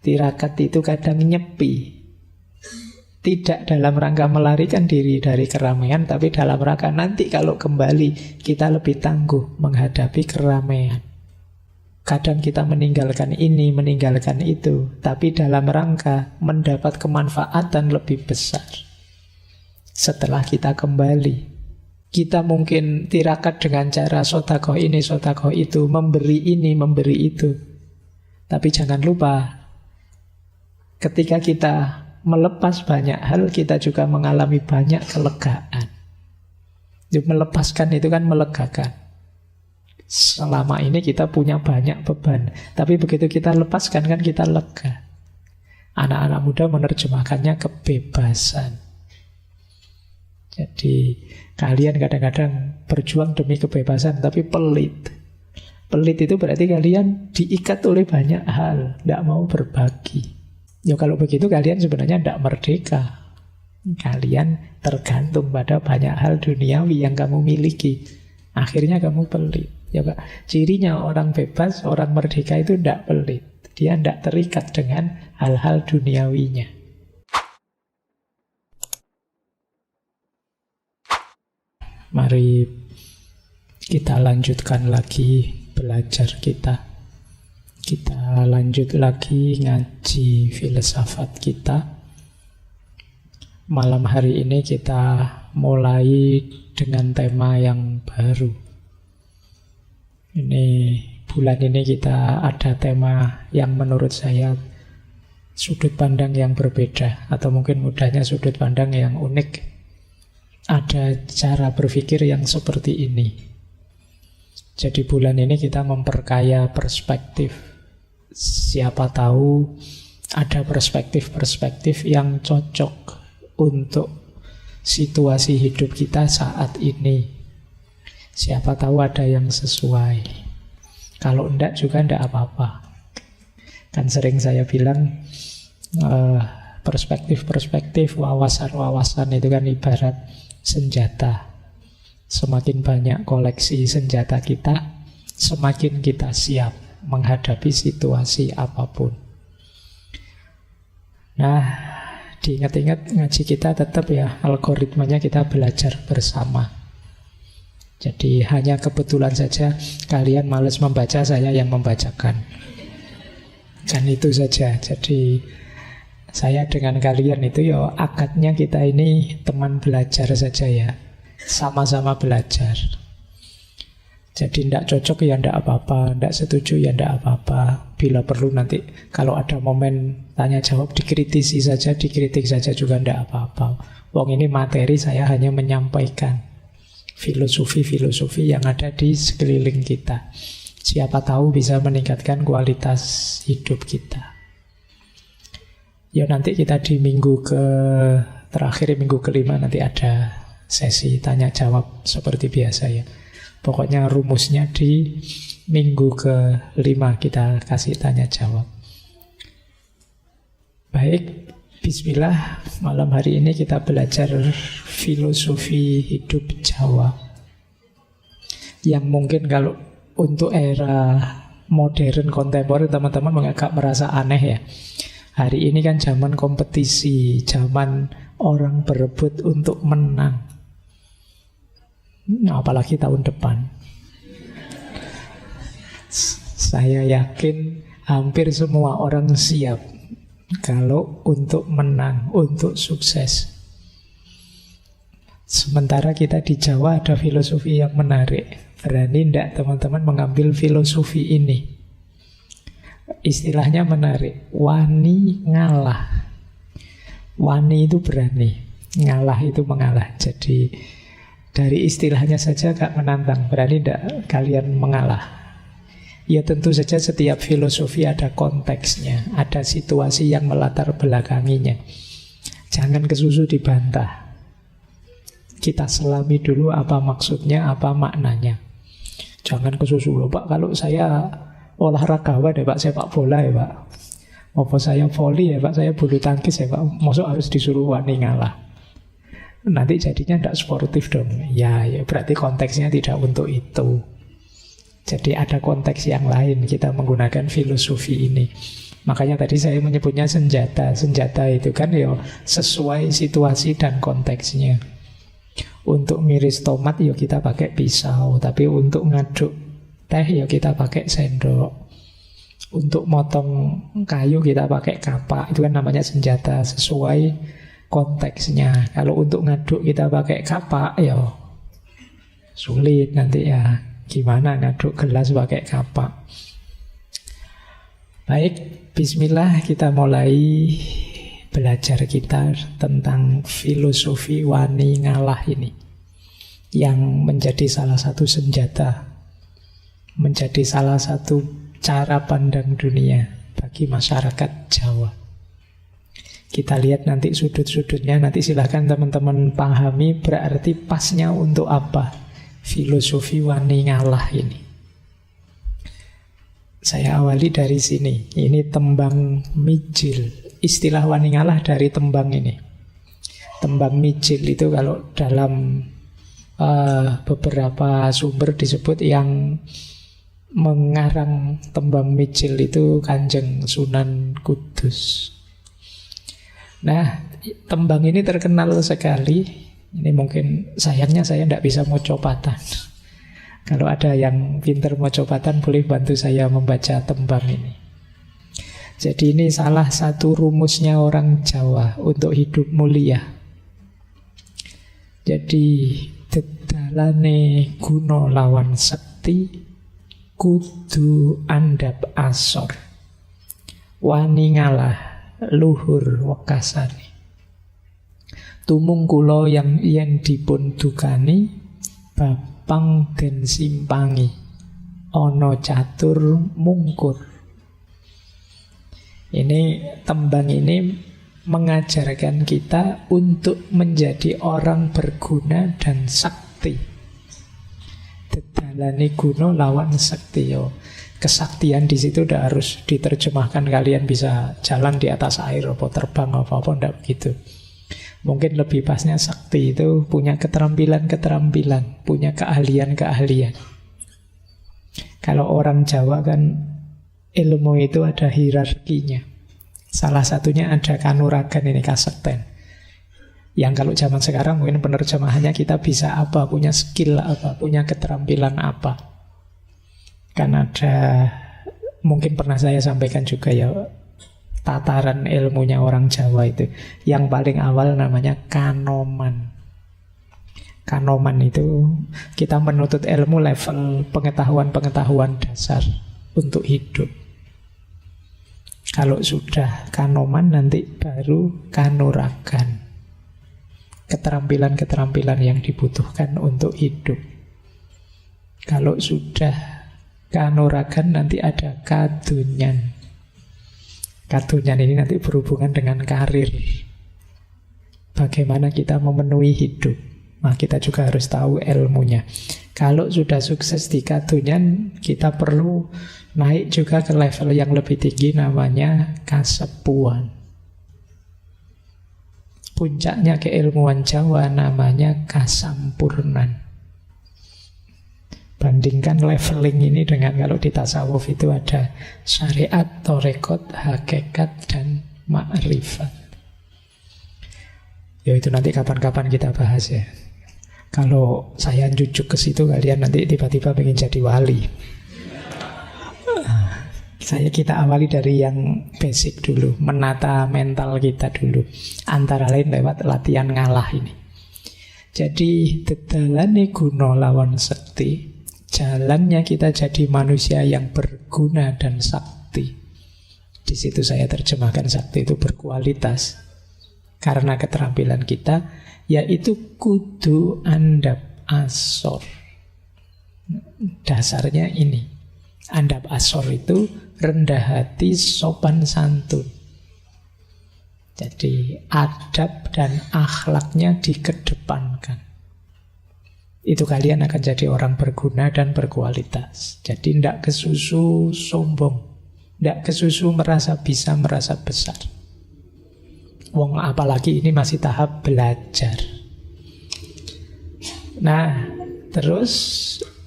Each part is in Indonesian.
Tirakat itu kadang nyepi, tidak dalam rangka melarikan diri dari keramaian, tapi dalam rangka nanti kalau kembali kita lebih tangguh menghadapi keramaian. Kadang kita meninggalkan ini, meninggalkan itu, tapi dalam rangka mendapat kemanfaatan lebih besar setelah kita kembali. Kita mungkin tirakat dengan cara sodakoh ini, sodakoh itu, memberi ini, memberi itu. Tapi jangan lupa, ketika kita melepas banyak hal, kita juga mengalami banyak kelegaan. Melepaskan itu kan melegakan. Selama ini kita punya banyak beban, tapi begitu kita lepaskan kan kita lega. Anak-anak muda menerjemahkannya kebebasan. Jadi kalian kadang-kadang berjuang demi kebebasan tapi pelit. Pelit itu berarti kalian diikat oleh banyak hal, tidak mau berbagi. Ya kalau begitu kalian sebenarnya tidak merdeka. Kalian tergantung pada banyak hal duniawi yang kamu miliki. Akhirnya kamu pelit. Ya Pak, cirinya orang bebas, orang merdeka itu tidak pelit. Dia tidak terikat dengan hal-hal duniawinya. Mari kita lanjutkan lagi belajar kita. Kita lanjut lagi ngaji filsafat kita. Malam hari ini kita mulai dengan tema yang baru. Bulan ini kita ada tema yang menurut saya sudut pandang yang berbeda, atau mungkin mudahnya sudut pandang yang unik. Ada cara berpikir yang seperti ini. Jadi bulan ini kita memperkaya perspektif. Siapa tahu ada perspektif-perspektif yang cocok untuk situasi hidup kita saat ini. Siapa tahu ada yang sesuai. Kalau enggak juga enggak apa-apa. Kan sering saya bilang perspektif-perspektif, wawasan-wawasan itu kan ibarat senjata. Semakin banyak koleksi senjata kita, semakin kita siap menghadapi situasi apapun. Nah, diingat-ingat ngaji kita tetap ya, algoritmanya kita belajar bersama. Jadi hanya kebetulan saja kalian malas membaca, saya yang membacakan. Kan itu saja. Jadi saya dengan kalian itu ya akadnya kita ini teman belajar saja ya. Sama-sama belajar. Jadi tidak cocok ya tidak apa-apa, tidak setuju ya tidak apa-apa. Bila perlu nanti kalau ada momen tanya jawab dikritisi saja, dikritik saja juga tidak apa-apa. Wong ini materi, saya hanya menyampaikan filosofi-filosofi yang ada di sekeliling kita. Siapa tahu bisa meningkatkan kualitas hidup kita. Ya nanti kita di minggu terakhir, minggu kelima nanti ada sesi tanya jawab seperti biasa ya. Pokoknya rumusnya di minggu ke-5 kita kasih tanya jawab. Baik, bismillah. Malam hari ini kita belajar filosofi hidup Jawa, yang mungkin kalau untuk era modern kontemporer teman-teman agak merasa aneh ya. Hari ini kan zaman kompetisi, zaman orang berebut untuk menang. Apalagi tahun depan. Saya yakin hampir semua orang siap kalau untuk menang, untuk sukses. Sementara kita di Jawa ada filosofi yang menarik. Berani tidak teman-teman mengambil filosofi ini? Istilahnya menarik. Wani ngalah. Wani itu berani, ngalah itu mengalah. Jadi dari istilahnya saja gak menantang. Berani tidak kalian mengalah? Ya tentu saja setiap filosofi ada konteksnya, ada situasi yang melatar belakanginya. Jangan kesusu dibantah. Kita selami dulu apa maksudnya, apa maknanya. Jangan kesusu loh Pak, kalau saya olahragawan ya Pak, sepak bola ya Pak, apa saya voli ya Pak, saya bulu tangkis ya Pak, maksud harus disuruh wani ngalah. Nanti jadinya tidak sportif dong. Ya berarti konteksnya tidak untuk itu. Jadi ada konteks yang lain kita menggunakan filosofi ini. Makanya tadi saya menyebutnya senjata. Senjata itu kan ya sesuai situasi dan konteksnya. Untuk ngiris tomat ya kita pakai pisau, tapi untuk ngaduk teh ya kita pakai sendok. Untuk motong kayu kita pakai kapak. Itu kan namanya senjata, sesuai konteksnya. Kalau untuk ngaduk kita pakai kapak ya sulit nanti ya. Gimana ngaduk gelas pakai kapak. Baik, bismillah, kita mulai belajar kita tentang filosofi wani ngalah ini, yang menjadi salah satu senjata, menjadi salah satu cara pandang dunia bagi masyarakat Jawa. Kita lihat nanti sudut-sudutnya, nanti silahkan teman-teman pahami berarti pasnya untuk apa filosofi wani ngalah ini. Saya awali dari sini. Ini tembang mijil. Istilah wani ngalah dari tembang ini. Tembang mijil itu kalau dalam beberapa sumber disebut yang mengarang tembang mijil itu Kanjeng Sunan Kudus. Nah, tembang ini terkenal sekali. Ini mungkin sayangnya saya tidak bisa mocopatan. Kalau ada yang pintar mocopatan boleh bantu saya membaca tembang ini. Jadi ini salah satu rumusnya orang Jawa untuk hidup mulia. Jadi dedalane guna lawan sekti kudu andhap asor. Wani ngalah luhur wekasane. Tumung kula yang yen dipun dukani bapang den simpangi ana catur mungkur. Ini tembang ini mengajarkan kita untuk menjadi orang berguna dan sakti. Dedalane guna lawan sakti yo. Kesaktian di situ udah harus diterjemahkan kalian bisa jalan di atas air atau terbang apa-apa, enggak begitu. Mungkin lebih pasnya sakti itu punya keterampilan-keterampilan, punya keahlian-keahlian. Kalau orang Jawa kan ilmu itu ada hierarkinya. Salah satunya ada kanuragan, ini kasekten. Yang kalau zaman sekarang mungkin penerjemahannya kita bisa apa, punya skill apa, punya keterampilan apa. Kan ada, mungkin pernah saya sampaikan juga ya, tataran ilmunya orang Jawa itu. Yang paling awal namanya kanoman. Kanoman itu kita menuntut ilmu level pengetahuan-pengetahuan dasar untuk hidup. Kalau sudah kanoman nanti baru kanuragan. Keterampilan-keterampilan yang dibutuhkan untuk hidup. Kalau sudah kanuragan nanti ada kadunyan. Kadunyan ini nanti berhubungan dengan karir. Bagaimana kita memenuhi hidup. Nah, kita juga harus tahu ilmunya. Kalau sudah sukses di kadunyan, kita perlu naik juga ke level yang lebih tinggi, namanya kasepuan. Puncaknya keilmuan Jawa namanya kasampurnan. Bandingkan leveling ini dengan kalau di tasawuf itu ada syariat, torekot, hakikat, dan ma'rifat. Ya itu nanti kapan-kapan kita bahas ya. Kalau saya jujuk ke situ kalian nanti tiba-tiba pengen jadi wali. Kita awali dari yang basic dulu, menata mental kita dulu. Antara lain lewat latihan ngalah ini. Jadi dedalane guna lawan sekti. Jalannya kita jadi manusia yang berguna dan sakti. Di situ saya terjemahkan sakti itu berkualitas. Karena keterampilan kita yaitu kudu andhap asor. Dasarnya ini. Andhap asor itu rendah hati, sopan santun. Jadi adab dan akhlaknya dikedepankan. Itu kalian akan jadi orang berguna dan berkualitas. Jadi tidak kesusu sombong, tidak kesusu merasa bisa, merasa besar. Wong apalagi ini masih tahap belajar. Nah, terus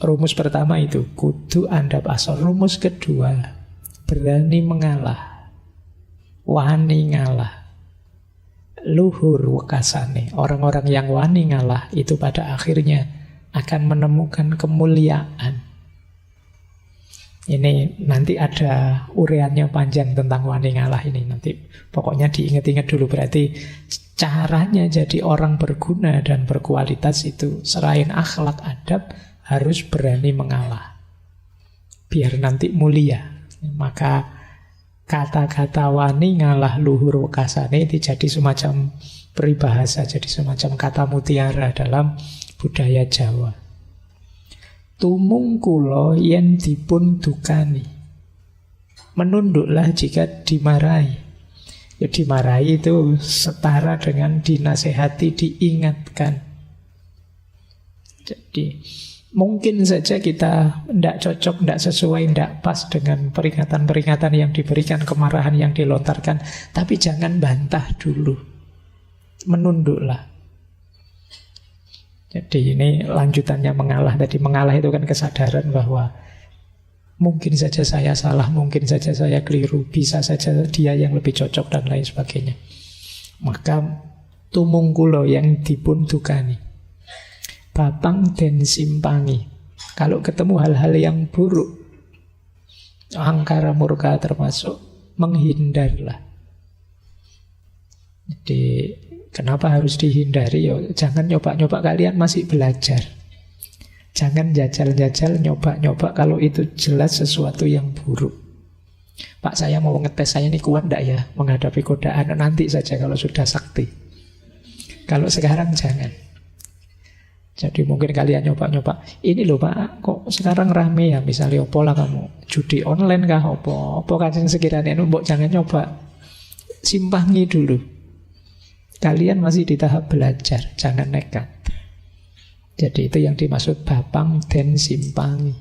rumus pertama itu kudu andhap asor. Rumus kedua, berani mengalah. wani ngalah. Luhur wekasane. Orang-orang yang wani ngalah itu pada akhirnya akan menemukan kemuliaan. Ini nanti ada ureannya panjang tentang wani ngalah ini. Nanti pokoknya diingat-ingat dulu. Berarti caranya jadi orang berguna dan berkualitas itu selain akhlak adab harus berani mengalah. Biar nanti mulia. Maka kata-kata wani ngalah luhur wekasane itu jadi semacam peribahasa, jadi semacam kata mutiara dalam budaya Jawa. Tumung kula yen dipun dukani. Menunduklah jika dimarahi. Ya, dimarahi itu setara dengan dinasehati, diingatkan. Jadi mungkin saja kita tidak cocok, tidak sesuai, tidak pas dengan peringatan-peringatan yang diberikan, kemarahan yang dilontarkan. Tapi jangan bantah dulu. Menunduklah. Jadi ini lanjutannya mengalah. Tadi mengalah itu kan kesadaran bahwa mungkin saja saya salah, mungkin saja saya keliru, bisa saja dia yang lebih cocok dan lain sebagainya. Maka tumung kula yang dipun dukani, babang den simpangi. Kalau ketemu hal-hal yang buruk, angkara murka termasuk, menghindarlah. Jadi kenapa harus dihindari? Ya, jangan nyoba-nyoba, kalian masih belajar. Jangan jajal-jajal, nyoba-nyoba kalau itu jelas sesuatu yang buruk. Pak, saya mau ngetes, saya ini kuat enggak ya menghadapi godaan? Nanti saja kalau sudah sakti. Kalau sekarang jangan. Jadi mungkin kalian nyoba-nyoba, ini loh Pak, kok sekarang rame ya, misalnya opo lah kamu, judi online kah, opo kan sekiranya, mbok jangan nyoba. Simpangi dulu. Kalian masih di tahap belajar, jangan nekat. Jadi itu yang dimaksud babang den simpangi.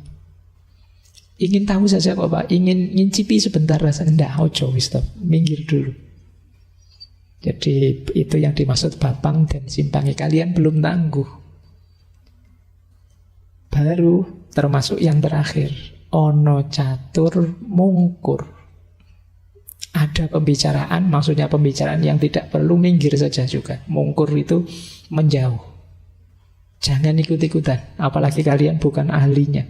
Ingin tahu saja kok Pak, ingin ngincipi sebentar rasanya, enggak, ojo, stop, minggir dulu. Jadi itu yang dimaksud babang den simpangi. Kalian belum tangguh. Baru termasuk yang terakhir, ono catur mungkur. Ada pembicaraan, maksudnya pembicaraan yang tidak perlu minggir saja juga. Mungkur itu menjauh. Jangan ikut-ikutan, apalagi kalian bukan ahlinya.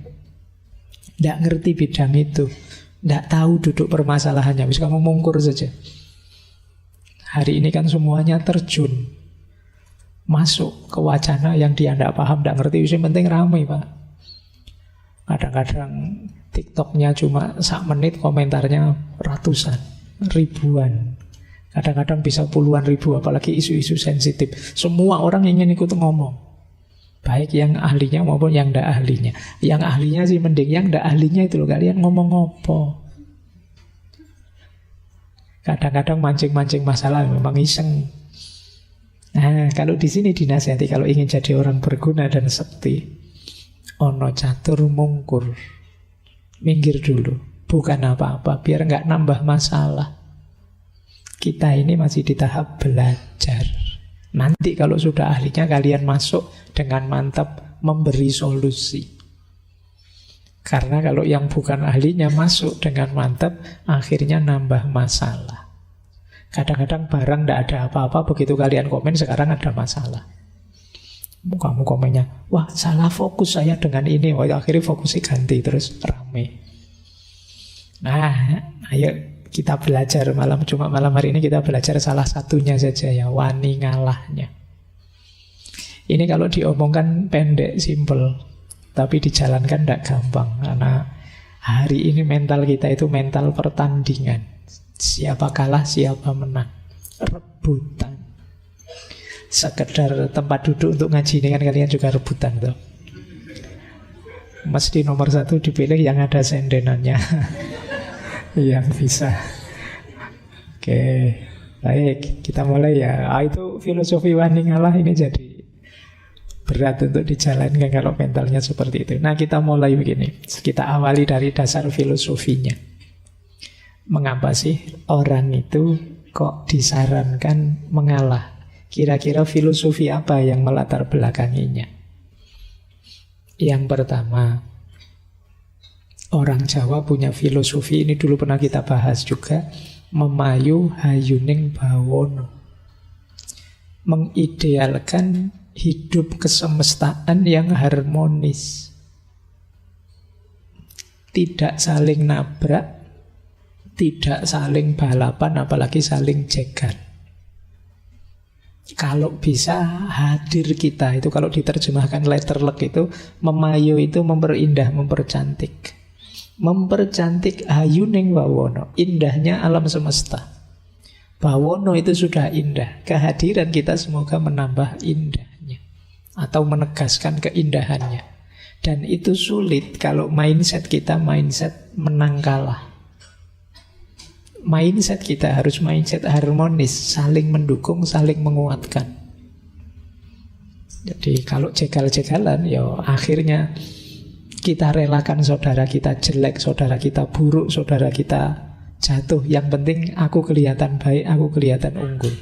Tidak ngerti bidang itu, tidak tahu duduk permasalahannya, bisa kamu mungkur saja. Hari ini kan semuanya terjun, masuk ke wacana yang dia tidak paham, tidak ngerti. Yang penting ramai Pak. Kadang-kadang TikToknya cuma 1 menit, komentarnya ratusan, ribuan. Kadang-kadang bisa puluhan ribu, apalagi isu-isu sensitif. Semua orang ingin ikut ngomong. Baik yang ahlinya maupun yang tidak ahlinya. Yang ahlinya sih mending, yang tidak ahlinya itu loh, kalian ngomong apa? Kadang-kadang mancing-mancing masalah, memang iseng. Nah, kalau di sini dinasihati, kalau ingin jadi orang berguna dan sakti, ono catur mungkur, minggir dulu, bukan apa-apa, biar nggak nambah masalah. Kita ini masih di tahap belajar. Nanti kalau sudah ahlinya, kalian masuk dengan mantap memberi solusi. Karena kalau yang bukan ahlinya masuk dengan mantap, akhirnya nambah masalah. Kadang-kadang barang tidak ada apa-apa, begitu kalian komen sekarang ada masalah. Kamu komennya, wah salah fokus saya dengan ini, wah akhirnya fokusnya ganti, terus rame. Nah, ayo kita belajar malam hari ini kita belajar salah satunya saja ya, wani ngalahnya. Ini kalau diomongkan pendek, simple, tapi dijalankan tidak gampang. Karena hari ini mental kita itu mental pertandingan. Siapa kalah, siapa menang. Rebutan. Sekedar tempat duduk untuk ngaji ini kan kalian juga rebutan tuh. Mesti nomor 1 dipilih yang ada sendenannya. Yang bisa. Oke, baik, kita mulai ya. Itu filosofi wani ngalah ini jadi berat untuk dijalankan kalau mentalnya seperti itu. Nah, kita mulai begini. Kita awali dari dasar filosofinya. Mengapa sih orang itu kok disarankan mengalah? Kira-kira filosofi apa yang melatar belakanginya? Yang pertama, orang Jawa punya filosofi, ini dulu pernah kita bahas juga, memayu hayuning bawono. Mengidealkan hidup kesemestaan yang harmonis. Tidak saling nabrak, tidak saling balapan, apalagi saling jegal. Kalau bisa hadir kita, itu kalau diterjemahkan letterlek itu, memayu itu memperindah, mempercantik. Mempercantik hayuning bawono, indahnya alam semesta. Bawono itu sudah indah, kehadiran kita semoga menambah indahnya atau menegaskan keindahannya. Dan itu sulit kalau mindset kita mindset menang kalah. Mindset kita harus mindset harmonis, saling mendukung, saling menguatkan. Jadi kalau jegal-jegalan, ya akhirnya kita relakan saudara kita jelek, saudara kita buruk, saudara kita jatuh. Yang penting aku kelihatan baik, aku kelihatan unggul.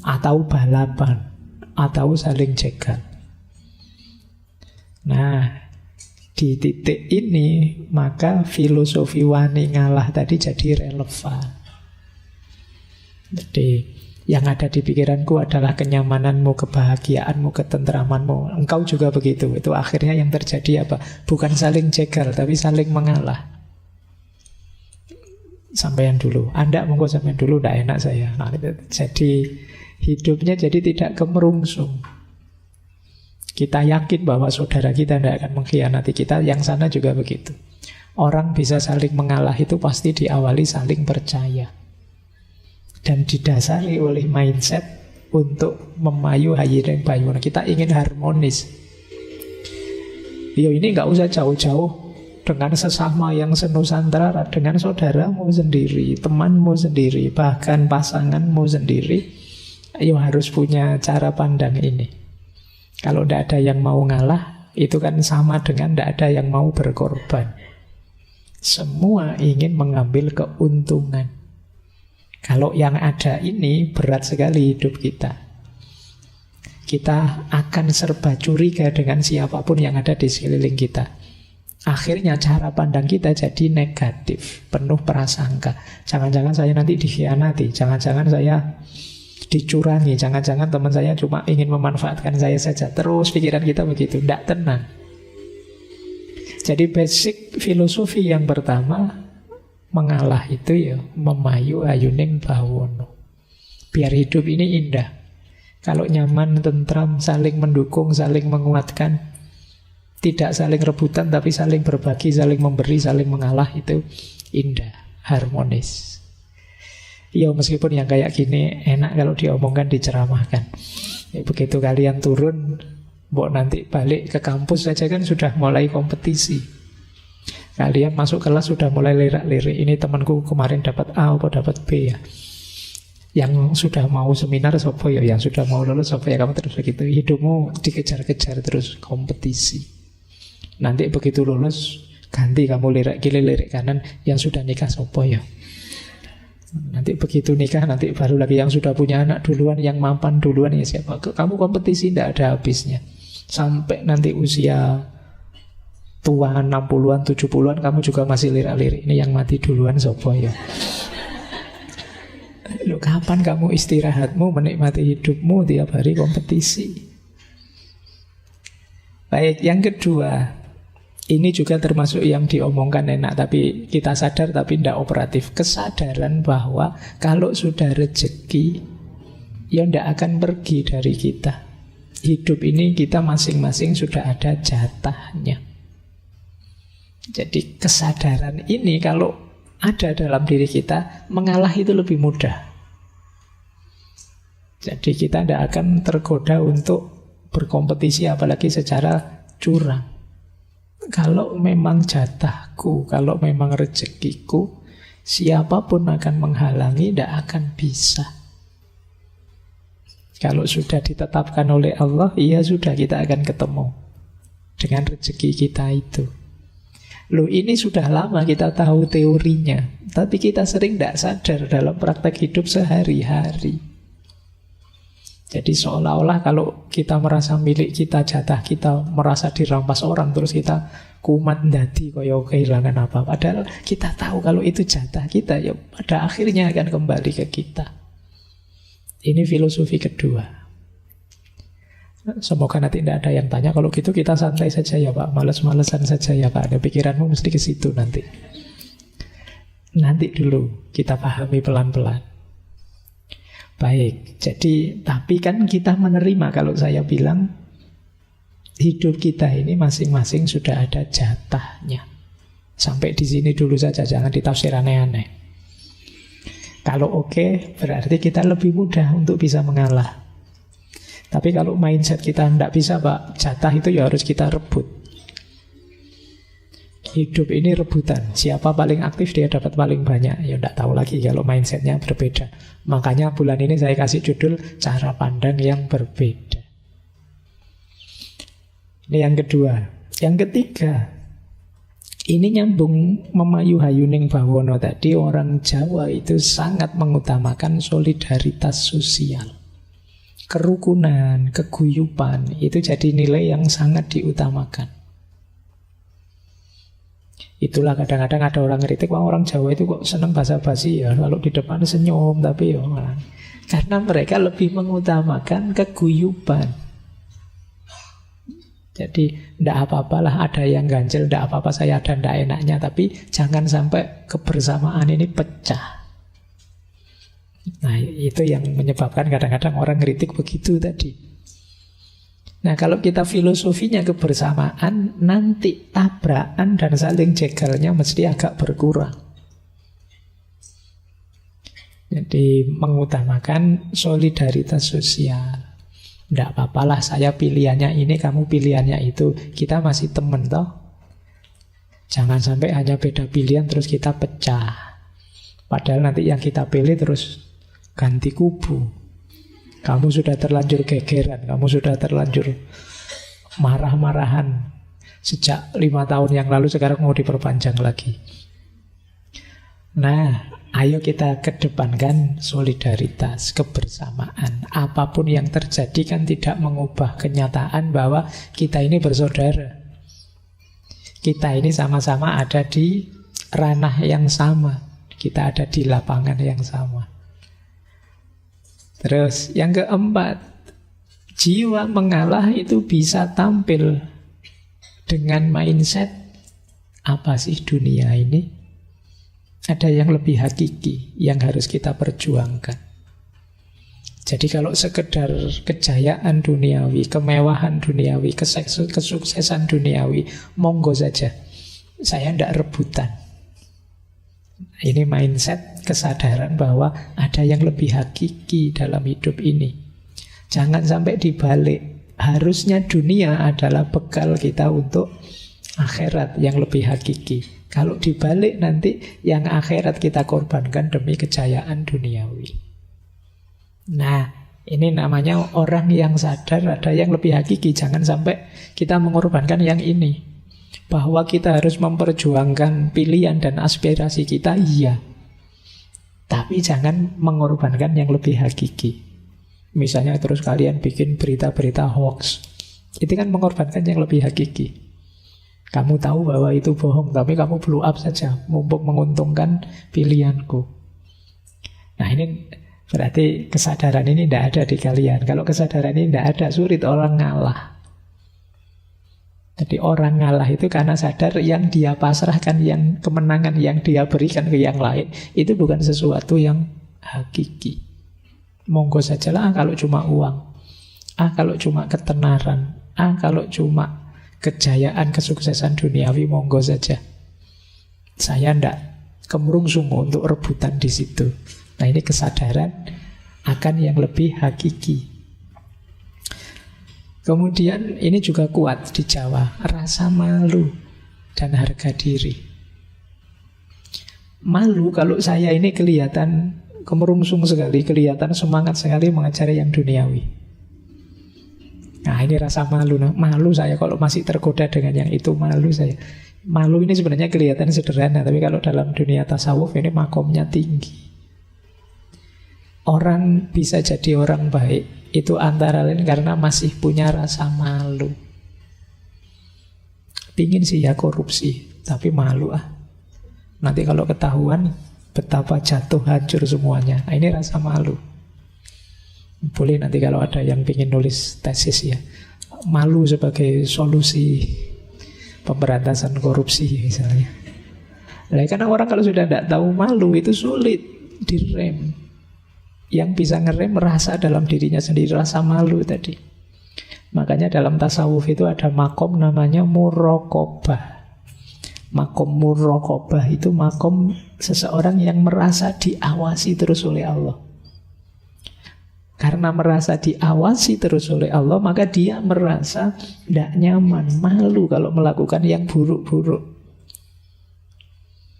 Atau balapan, atau saling jegal. Nah, di titik ini maka filosofi wani ngalah tadi jadi relevan. Jadi yang ada di pikiranku adalah kenyamananmu, kebahagiaanmu, ketentramanmu. Engkau juga begitu. Itu akhirnya yang terjadi apa? Bukan saling jegal, tapi saling mengalah. Sampaian dulu, Anda monggo sampean dulu, tidak enak saya. Nah, jadi hidupnya jadi tidak kemerungsung. Kita yakin bahwa saudara kita tidak akan mengkhianati kita, yang sana juga begitu. Orang bisa saling mengalah itu pasti diawali saling percaya. Dan didasari oleh mindset untuk memayu hayuning bawono. Kita ingin harmonis. Yo ini nggak usah jauh-jauh dengan sesama yang senusantara, dengan saudaramu sendiri, temanmu sendiri, bahkan pasanganmu sendiri. Yo harus punya cara pandang ini. Kalau tidak ada yang mau ngalah, itu kan sama dengan tidak ada yang mau berkorban. Semua ingin mengambil keuntungan. Kalau yang ada ini berat sekali hidup kita. Kita akan serba curiga dengan siapapun yang ada di sekeliling kita. Akhirnya cara pandang kita jadi negatif, penuh prasangka. Jangan-jangan saya nanti dikhianati, jangan-jangan saya dicurangi, jangan-jangan teman saya cuma ingin memanfaatkan saya saja. Terus pikiran kita begitu, tidak tenang. Jadi basic filosofi yang pertama, mengalah itu ya memayu hayuning bawono. Biar hidup ini indah. Kalau nyaman, tentram, saling mendukung, saling menguatkan, tidak saling rebutan tapi saling berbagi, saling memberi, saling mengalah, itu indah, harmonis. Ya meskipun yang kayak gini enak kalau diomongkan, diceramahkan. Ya, begitu kalian turun, mbok nanti balik ke kampus saja kan sudah mulai kompetisi. Kalian masuk kelas sudah mulai lirak-lirik. Ini temanku kemarin dapat A atau dapat B ya. Yang sudah mau seminar sopo ya, yang sudah mau lulus sopo ya. Kamu terus begitu. Hidupmu dikejar-kejar terus, kompetisi. Nanti begitu lulus ganti, kamu lirik kiri lirik kanan. Yang sudah nikah sopo ya. Nanti begitu nikah, nanti baru lagi yang sudah punya anak duluan, yang mapan duluan ya siapa. Kamu kompetisi tidak ada habisnya. Sampai nanti usia tua 60-an, 70-an, kamu juga masih lirik-lirik. Ini yang mati duluan sopo ya. Loh, kapan kamu istirahatmu, menikmati hidupmu, tiap hari kompetisi. Baik, yang kedua, ini juga termasuk yang diomongkan enak tapi kita sadar tapi tidak operatif. Kesadaran bahwa kalau sudah rezeki, ya tidak akan pergi dari kita. Hidup ini kita masing-masing sudah ada jatahnya. Jadi kesadaran ini kalau ada dalam diri kita, mengalah itu lebih mudah. Jadi kita tidak akan tergoda untuk berkompetisi apalagi secara curang. Kalau memang jatahku, kalau memang rezekiku, siapapun akan menghalangi, tidak akan bisa. Kalau sudah ditetapkan oleh Allah, ya sudah, kita akan ketemu dengan rezeki kita itu. Loh, ini sudah lama kita tahu teorinya, tapi kita sering tidak sadar dalam praktek hidup sehari-hari. Jadi seolah-olah kalau kita merasa milik kita, jatah kita, merasa dirampas orang, terus kita kumat ndadi kaya kehilangan apa. Padahal kita tahu kalau itu jatah kita, ya pada akhirnya akan kembali ke kita. Ini filosofi kedua. Semoga nanti tidak ada yang tanya. Kalau gitu kita santai saja ya Pak, males-malesan saja ya Pak. Ada pikiranmu mesti ke situ nanti. Nanti dulu kita pahami pelan-pelan. Baik, jadi tapi kan kita menerima kalau saya bilang hidup kita ini masing-masing sudah ada jatahnya. Sampai di sini dulu saja, jangan ditafsir aneh-aneh. Kalau oke, berarti kita lebih mudah untuk bisa mengalah. Tapi kalau mindset kita tidak bisa Pak, jatah itu ya harus kita rebut. Hidup ini rebutan. Siapa paling aktif dia dapat paling banyak. Ya tidak tahu lagi kalau mindsetnya berbeda. Makanya bulan ini saya kasih judul cara pandang yang berbeda. Ini yang kedua. Yang ketiga, ini nyambung memayu hayuning bawono tadi. Orang Jawa itu sangat mengutamakan solidaritas sosial. Kerukunan, keguyupan itu jadi nilai yang sangat diutamakan. Itulah kadang-kadang ada orang kritik, wah orang Jawa itu kok seneng basa-basi ya, kalau di depan senyum, tapi ya karena mereka lebih mengutamakan keguyupan. Jadi tidak apa-apalah ada yang ganjel, tidak apa-apa saya ada tidak enaknya, tapi jangan sampai kebersamaan ini pecah. Nah itu yang menyebabkan kadang-kadang orang kritik begitu tadi. Nah kalau kita filosofinya kebersamaan, nanti tabrakan dan saling jegalnya mesti agak berkurang. Jadi mengutamakan solidaritas sosial. Tidak apa-apalah saya pilihannya ini, kamu pilihannya itu. Kita masih temen toh. Jangan sampai hanya beda pilihan terus kita pecah. Padahal nanti yang kita pilih terus ganti kubu. Kamu sudah terlanjur gegeran, kamu sudah terlanjur marah-marahan sejak 5 tahun yang lalu, sekarang mau diperpanjang lagi. Nah, ayo kita kedepankan solidaritas, kebersamaan. Apapun yang terjadi kan tidak mengubah kenyataan bahwa kita ini bersaudara. Kita ini sama-sama ada di ranah yang sama. Kita ada di lapangan yang sama. Terus yang keempat, jiwa mengalah itu bisa tampil dengan mindset apa sih dunia ini? Ada yang lebih hakiki yang harus kita perjuangkan. Jadi kalau sekedar kejayaan duniawi, kemewahan duniawi, kesuksesan duniawi, monggo saja. Saya tidak rebutan. Ini mindset kesadaran bahwa ada yang lebih hakiki dalam hidup ini. Jangan sampai dibalik. Harusnya dunia adalah bekal kita untuk akhirat yang lebih hakiki. Kalau dibalik nanti yang akhirat kita korbankan demi kejayaan duniawi. Nah, ini namanya orang yang sadar ada yang lebih hakiki. Jangan sampai kita mengorbankan yang ini. Bahwa kita harus memperjuangkan pilihan dan aspirasi kita, iya. Tapi jangan mengorbankan yang lebih hakiki. Misalnya terus kalian bikin berita-berita hoax. Itu kan mengorbankan yang lebih hakiki. Kamu tahu bahwa itu bohong, tapi kamu blow up saja, mumpung menguntungkan pilihanku. Nah ini berarti kesadaran ini tidak ada di kalian. Kalau kesadaran ini tidak ada, sulit orang ngalah. Jadi orang ngalah itu karena sadar yang dia pasrahkan, yang kemenangan yang dia berikan ke yang lain, itu bukan sesuatu yang hakiki. Monggo sajalah kalau cuma uang, kalau cuma ketenaran, kalau cuma kejayaan, kesuksesan duniawi, monggo saja. Saya ndak kemrungsung untuk rebutan di situ. Nah ini kesadaran akan yang lebih hakiki. Kemudian ini juga kuat di Jawa, rasa malu dan harga diri. Malu kalau saya ini kelihatan kemerungsung sekali, kelihatan semangat sekali mengajari yang duniawi. Nah ini rasa malu. Nah, malu saya kalau masih tergoda dengan yang itu, malu saya. Malu ini sebenarnya kelihatan sederhana, tapi kalau dalam dunia tasawuf ini makomnya tinggi. Orang bisa jadi orang baik itu antara lain karena masih punya rasa malu. Pingin sih ya korupsi, tapi malu nanti kalau ketahuan betapa jatuh hancur semuanya. Nah, ini rasa malu. Boleh nanti kalau ada yang pingin nulis tesis ya, malu sebagai solusi pemberantasan korupsi misalnya. Nah, karena orang kalau sudah tidak tahu malu itu sulit direm. Yang bisa ngerem merasa dalam dirinya sendiri, rasa malu tadi. Makanya dalam tasawuf itu ada makom namanya muraqabah. Makom muraqabah itu makom seseorang yang merasa diawasi terus oleh Allah. Karena merasa diawasi terus oleh Allah, maka dia merasa tidak nyaman, malu kalau melakukan yang buruk-buruk.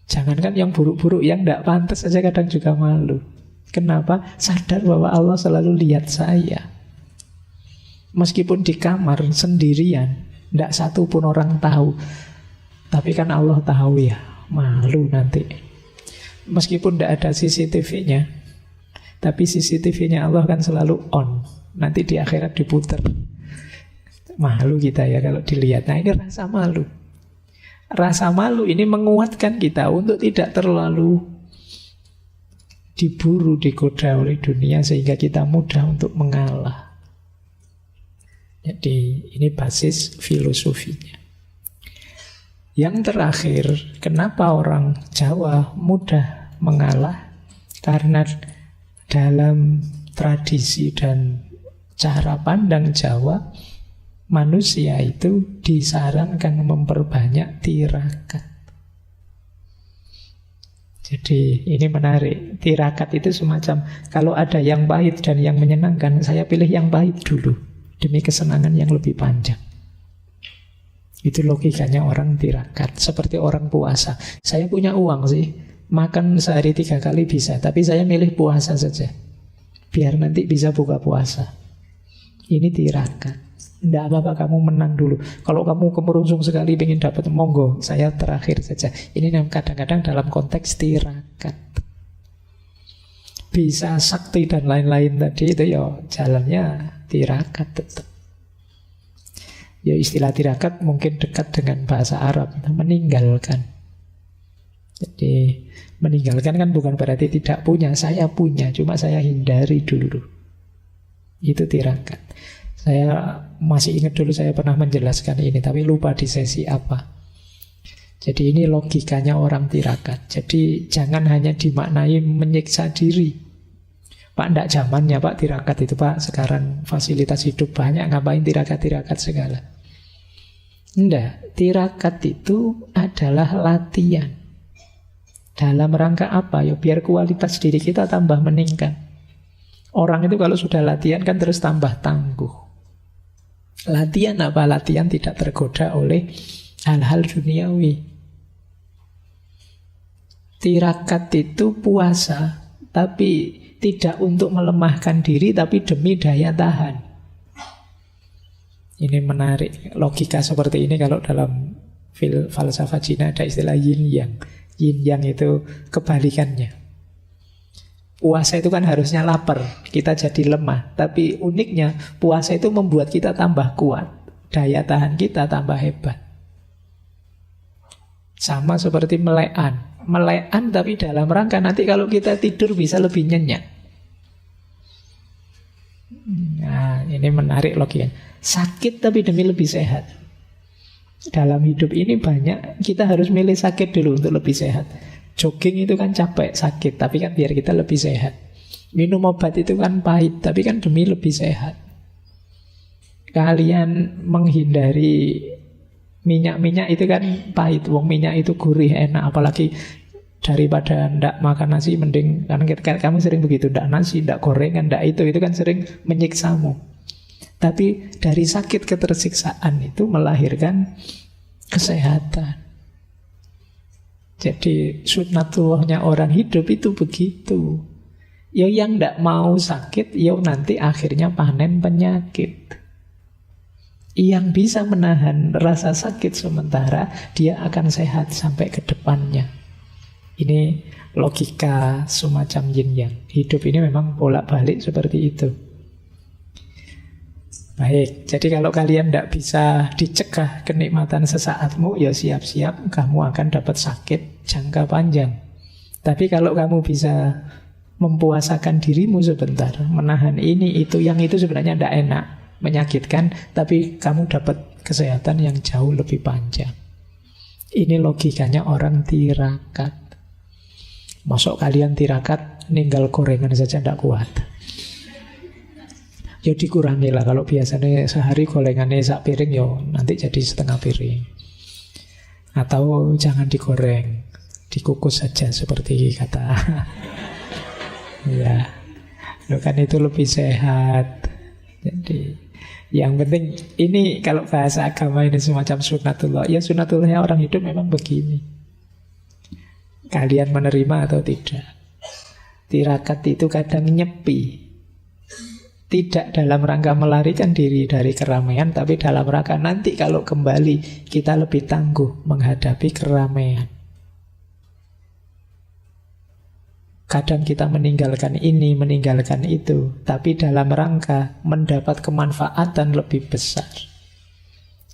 Jangankan yang buruk-buruk, yang tidak pantas saja kadang juga malu. Kenapa? Sadar bahwa Allah selalu lihat saya. Meskipun di kamar sendirian, tidak satu pun orang tahu. Tapi kan Allah tahu ya, malu nanti. Meskipun tidak ada CCTV-nya, tapi CCTV-nya Allah kan selalu on. Nanti di akhirat diputer. Malu kita ya kalau dilihat. Nah, ini rasa malu. Rasa malu ini menguatkan kita untuk tidak terlalu diburu, digoda oleh dunia sehingga kita mudah untuk mengalah. Jadi ini basis filosofinya. Yang terakhir, kenapa orang Jawa mudah mengalah? Karena dalam tradisi dan cara pandang Jawa, manusia itu disarankan memperbanyak tirakat. Jadi ini menarik. Tirakat itu semacam, kalau ada yang pahit dan yang menyenangkan, saya pilih yang pahit dulu demi kesenangan yang lebih panjang. Itu logikanya orang tirakat. Seperti orang puasa. Saya punya uang sih, makan sehari 3 kali bisa, tapi saya milih puasa saja, biar nanti bisa buka puasa. Ini tirakat. Tidak apa-apa kamu menang dulu. Kalau kamu kemerungsung sekali ingin dapat, monggo, saya terakhir saja. Ini kadang-kadang dalam konteks tirakat. Bisa sakti dan lain-lain tadi itu ya jalannya tirakat tetap. Ya istilah tirakat mungkin dekat dengan bahasa Arab, meninggalkan. Jadi meninggalkan kan bukan berarti tidak punya. Saya punya, cuma saya hindari dulu. Itu tirakat. Saya masih ingat dulu saya pernah menjelaskan ini, tapi lupa di sesi apa. Jadi ini logikanya orang tirakat. Jadi jangan hanya dimaknai menyiksa diri. Pak, enggak zamannya Pak tirakat itu Pak. Sekarang fasilitas hidup banyak, ngapain tirakat-tirakat segala. Enggak, tirakat itu adalah latihan. Dalam rangka apa? Ya biar kualitas diri kita tambah meningkat. Orang itu kalau sudah latihan kan terus tambah tangguh. Latihan apa? Latihan tidak tergoda oleh hal-hal duniawi. Tirakat itu puasa, tapi tidak untuk melemahkan diri, tapi demi daya tahan. Ini menarik. Logika seperti ini kalau dalam falsafah Cina ada istilah yin yang. Yin yang itu kebalikannya. Puasa itu kan harusnya lapar, kita jadi lemah. Tapi uniknya puasa itu membuat kita tambah kuat, daya tahan kita tambah hebat. Sama seperti melekan. Melekan tapi dalam rangka nanti kalau kita tidur bisa lebih nyenyak. Nah ini menarik logikanya. Sakit tapi demi lebih sehat. Dalam hidup ini banyak kita harus milih sakit dulu untuk lebih sehat. Jogging itu kan capek, sakit, tapi kan biar kita lebih sehat. Minum obat itu kan pahit, tapi kan demi lebih sehat. Kalian menghindari minyak-minyak itu kan pahit. Wong minyak itu gurih, enak. Apalagi daripada ndak makan nasi, mending, karena kamu sering begitu, ndak nasi, ndak gorengan, ndak itu kan sering menyiksamu. Tapi dari sakit ketersiksaan itu melahirkan kesehatan. Jadi sunnatullahnya orang hidup itu begitu. Ya yang tidak mau sakit, ya nanti akhirnya panen penyakit. Yang bisa menahan rasa sakit sementara, dia akan sehat sampai ke depannya. Ini logika semacam yin yang. Hidup ini memang bolak-balik seperti itu. Baik, jadi kalau kalian tidak bisa dicegah kenikmatan sesaatmu, ya siap-siap kamu akan dapat sakit jangka panjang. Tapi kalau kamu bisa mempuasakan dirimu sebentar, menahan ini, itu, yang itu sebenarnya tidak enak, menyakitkan, tapi kamu dapat kesehatan yang jauh lebih panjang. Ini logikanya orang tirakat. Masuk kalian tirakat, ninggal gorengan saja tidak kuat. Ya dikurangi lah, kalau biasanya sehari gorengannya sak piring, ya nanti jadi setengah piring. Atau jangan digoreng, dikukus saja seperti kata. Ya, kan itu lebih sehat. Jadi yang penting ini kalau bahasa agama ini semacam sunatullah. Ya sunatullahnya orang hidup memang begini. Kalian menerima atau tidak. Tirakat itu kadang nyepi. Tidak dalam rangka melarikan diri dari keramaian, tapi dalam rangka nanti kalau kembali kita lebih tangguh menghadapi keramaian. Kadang kita meninggalkan ini, meninggalkan itu, tapi dalam rangka mendapat kemanfaatan lebih besar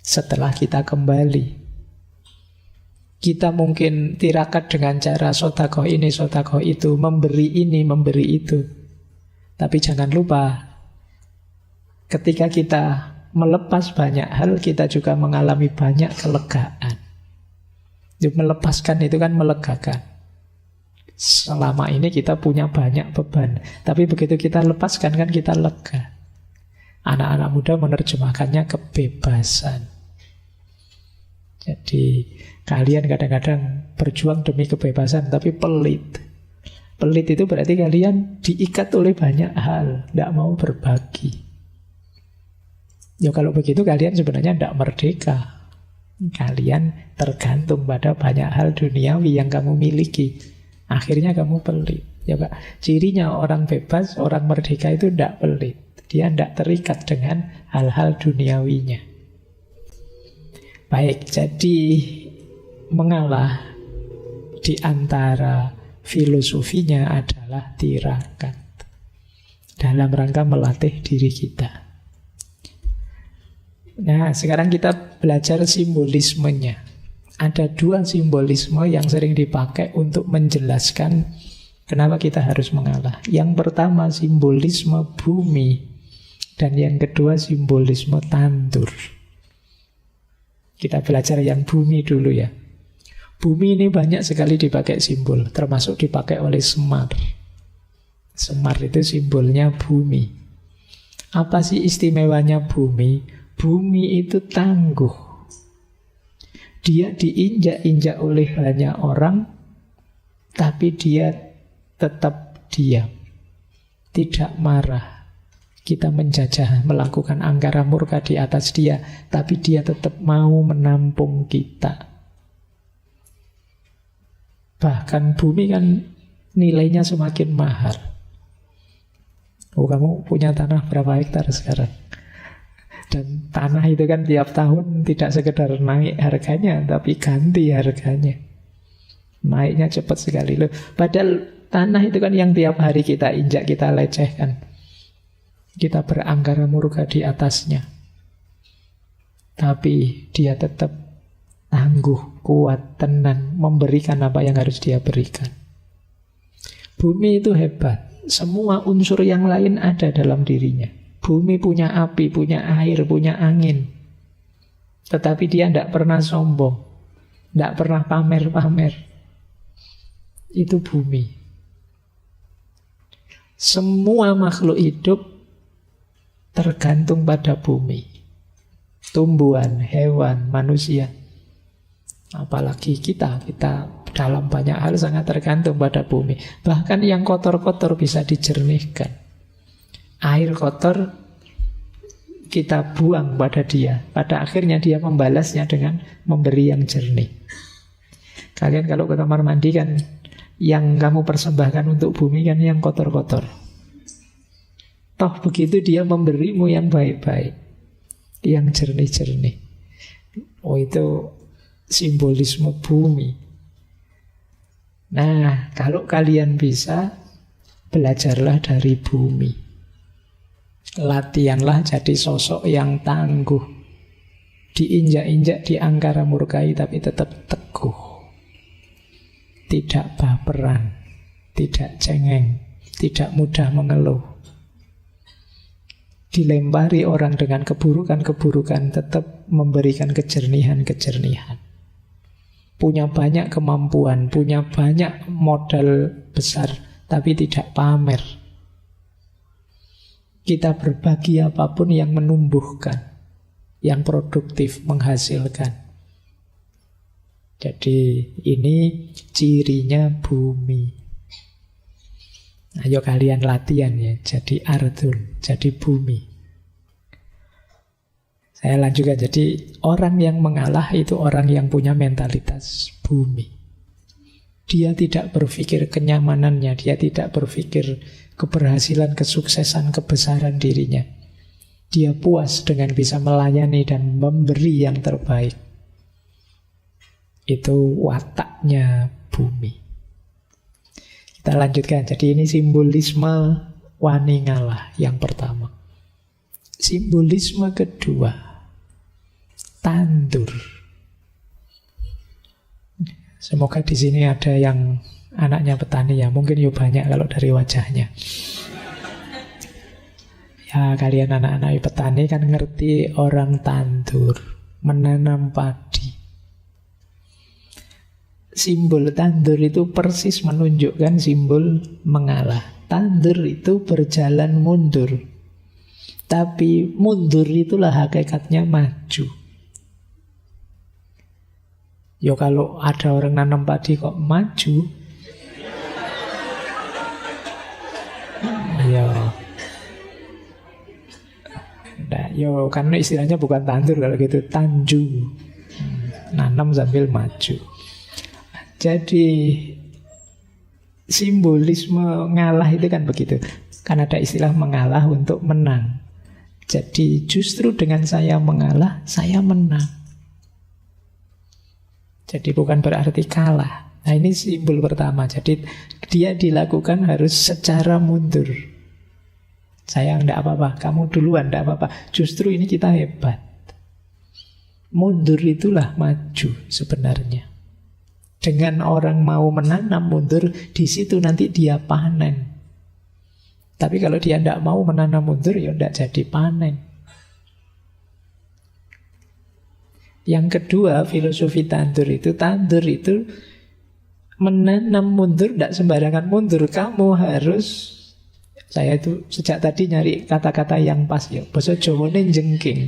setelah kita kembali. Kita mungkin tirakat dengan cara sedekah ini, sedekah itu, memberi ini, memberi itu. Tapi jangan lupa, ketika kita melepas banyak hal, kita juga mengalami banyak kelegaan. Melepaskan itu kan melegakan. Selama ini kita punya banyak beban, tapi begitu kita lepaskan kan kita lega. Anak-anak muda menerjemahkannya kebebasan. Jadi kalian kadang-kadang berjuang demi kebebasan, tapi pelit. Pelit itu berarti kalian diikat oleh banyak hal, tidak mau berbagi. Ya kalau begitu kalian sebenarnya tidak merdeka. Kalian tergantung pada banyak hal duniawi yang kamu miliki. Akhirnya kamu pelit. Ya Pak, cirinya orang bebas, orang merdeka itu tidak pelit. Dia tidak terikat dengan hal-hal duniawinya. Baik, jadi mengalah di antara filosofinya adalah tirakat. Dalam rangka melatih diri kita. Nah, sekarang kita belajar simbolismenya. Ada dua simbolisme yang sering dipakai untuk menjelaskan kenapa kita harus mengalah. Yang pertama simbolisme bumi, dan yang kedua simbolisme tandur. Kita belajar yang bumi dulu ya. Bumi ini banyak sekali dipakai simbol, termasuk dipakai oleh Semar. Semar itu simbolnya bumi. Apa sih istimewanya bumi? Bumi itu tangguh. Dia diinjak-injak oleh banyak orang, tapi dia tetap diam, tidak marah. Kita menjajah, melakukan angkara murka di atas dia, tapi dia tetap mau menampung kita. Bahkan bumi kan nilainya semakin mahal. Oh, kamu punya tanah berapa hektar sekarang? Dan tanah itu kan tiap tahun tidak sekedar naik harganya, tapi ganti harganya. Naiknya cepat sekali loh. Padahal tanah itu kan yang tiap hari kita injak, kita lecehkan. Kita berangkara murka di atasnya. Tapi dia tetap tangguh, kuat, tenang, memberikan apa yang harus dia berikan. Bumi itu hebat. Semua unsur yang lain ada dalam dirinya. Bumi punya api, punya air, punya angin. Tetapi dia tidak pernah sombong, tidak pernah pamer-pamer. Itu bumi. Semua makhluk hidup tergantung pada bumi. Tumbuhan, hewan, manusia. Apalagi kita dalam banyak hal sangat tergantung pada bumi. Bahkan yang kotor-kotor bisa dijernihkan. Air kotor kita buang pada dia. Pada akhirnya dia membalasnya dengan memberi yang jernih. Kalian kalau ke kamar mandi kan, yang kamu persembahkan untuk bumi kan yang kotor-kotor. Toh begitu dia memberimu yang baik-baik, yang jernih-jernih. Oh, itu simbolisme bumi. Nah, kalau kalian bisa, belajarlah dari bumi. Latihanlah jadi sosok yang tangguh. Diinjak-injak, diangkara murkai, tapi tetap teguh. Tidak baperan, tidak cengeng, tidak mudah mengeluh. Dilempari orang dengan keburukan-keburukan, tetap memberikan kejernihan-kejernihan. Punya banyak kemampuan, punya banyak modal besar, tapi tidak pamer. Kita berbagi apapun yang menumbuhkan, yang produktif, menghasilkan. Jadi ini cirinya bumi. Ayo kalian latihan ya, jadi ardun, jadi bumi. Saya lanjutkan, jadi orang yang mengalah itu orang yang punya mentalitas bumi. Dia tidak berpikir kenyamanannya, dia tidak berpikir keberhasilan, kesuksesan, kebesaran dirinya. Dia puas dengan bisa melayani dan memberi yang terbaik. Itu wataknya bumi. Kita lanjutkan, jadi ini simbolisme wani ngalah yang pertama. Simbolisme kedua, tandur. Semoga di sini ada yang anaknya petani ya. Mungkin ya banyak kalau dari wajahnya. Ya kalian anak-anak petani kan ngerti orang tandur, menanam padi. Simbol tandur itu persis menunjukkan simbol mengalah. Tandur itu berjalan mundur. Tapi mundur itulah hakikatnya maju. Yo kalau ada orang nanam padi kok maju, yo, nah, yo karena istilahnya bukan tandur kalau gitu, tanju, nanam sambil maju. Jadi simbolisme ngalah itu kan begitu. Kan ada istilah mengalah untuk menang. Jadi justru dengan saya mengalah, saya menang. Jadi bukan berarti kalah. Nah ini simbol pertama. Jadi dia dilakukan harus secara mundur. Saya enggak apa-apa, kamu duluan enggak apa-apa. Justru ini kita hebat. Mundur itulah maju sebenarnya. Dengan orang mau menanam mundur, di situ nanti dia panen. Tapi kalau dia enggak mau menanam mundur, ya enggak jadi panen. Yang kedua, filosofi tandur itu menanam mundur, tidak sembarangan mundur. Kamu harus, saya itu sejak tadi nyari kata-kata yang pas ya. Bahasa Jawa ini jengking.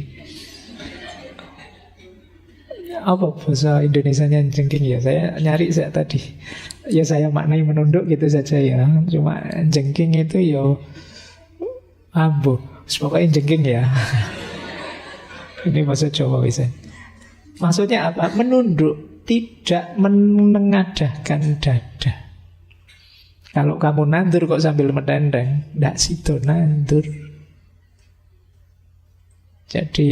Apa bahasa Indonesianya jengking ya? Saya nyari sejak tadi. Ya saya maknai menunduk gitu saja ya. Cuma jengking itu ya ambo. Pokoknya jengking ya. Ini bahasa Jawa bisa. Maksudnya apa? Menunduk, tidak menengadahkan dada. Kalau kamu nandur kok sambil mendendeng, tidak sido nandur. Jadi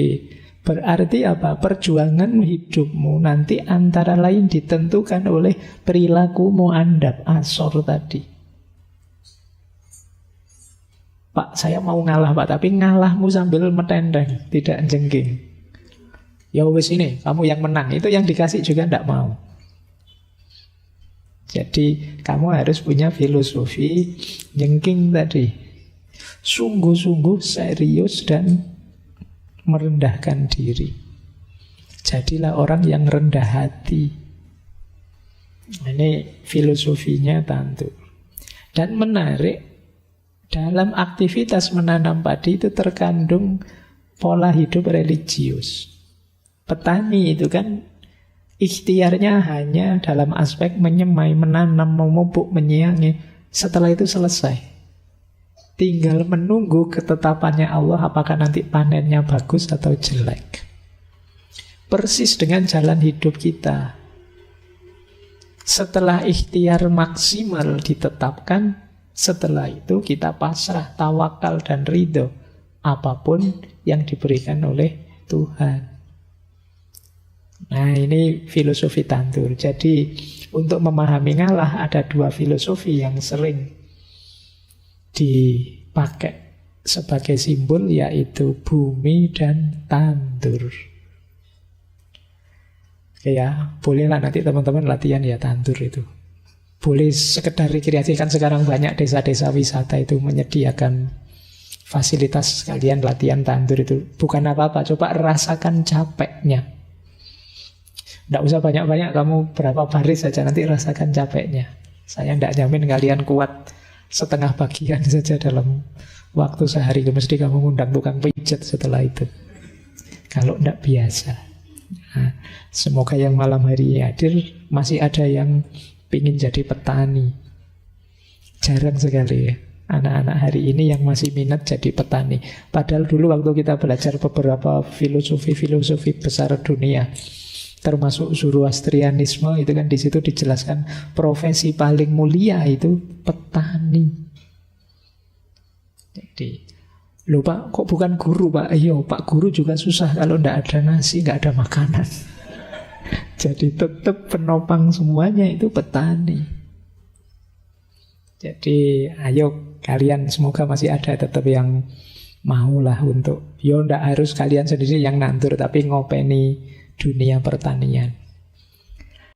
berarti apa? Perjuangan hidupmu nanti antara lain ditentukan oleh perilakumu andap asor tadi. Pak, saya mau ngalah Pak, tapi ngalahmu sambil mendendeng, tidak jengking. Ya wis ini, kamu yang menang. Itu yang dikasih juga tidak mau. Jadi kamu harus punya filosofi jengking tadi. Sungguh-sungguh serius dan merendahkan diri. Jadilah orang yang rendah hati. Ini filosofinya tandur. Dan menarik, dalam aktivitas menanam padi itu terkandung pola hidup religius. Petani itu kan ikhtiarnya hanya dalam aspek menyemai, menanam, memupuk, menyiangi. Setelah itu selesai. Tinggal menunggu ketetapannya Allah apakah nanti panennya bagus atau jelek. Persis dengan jalan hidup kita. Setelah ikhtiar maksimal ditetapkan, setelah itu kita pasrah, tawakal dan ridho apapun yang diberikan oleh Tuhan. Nah ini filosofi tandur. Jadi Untuk memahami ngalah ada dua filosofi yang sering dipakai sebagai simbol, yaitu bumi dan tandur. Ya, bolehlah nanti teman-teman latihan ya tandur itu. Boleh sekedar rekreasi, kan sekarang banyak desa-desa wisata itu menyediakan fasilitas kalian latihan tandur itu. Bukan apa-apa, coba rasakan capeknya. Tidak usah banyak-banyak, kamu berapa baris saja nanti rasakan capeknya. Saya tidak jamin kalian kuat setengah bagian saja dalam waktu sehari. Mesti kamu ngundang tukang pijat setelah itu, kalau tidak biasa. Nah, semoga yang malam hari hadir masih ada yang ingin jadi petani. Jarang sekali ya anak-anak hari ini yang masih minat jadi petani. Padahal dulu waktu kita belajar beberapa filosofi-filosofi besar dunia, termasuk Zoroastrianisme, itu kan di situ dijelaskan profesi paling mulia itu petani. Jadi, loh Pak, kok bukan guru Pak? Iya Pak, guru juga susah kalau tidak ada nasi, nggak ada makanan. Jadi tetap penopang semuanya itu petani. Jadi ayo kalian, semoga masih ada tetap yang maulah untuk, yo ndak harus kalian sendiri yang nandur, tapi ngopeni dunia pertanian.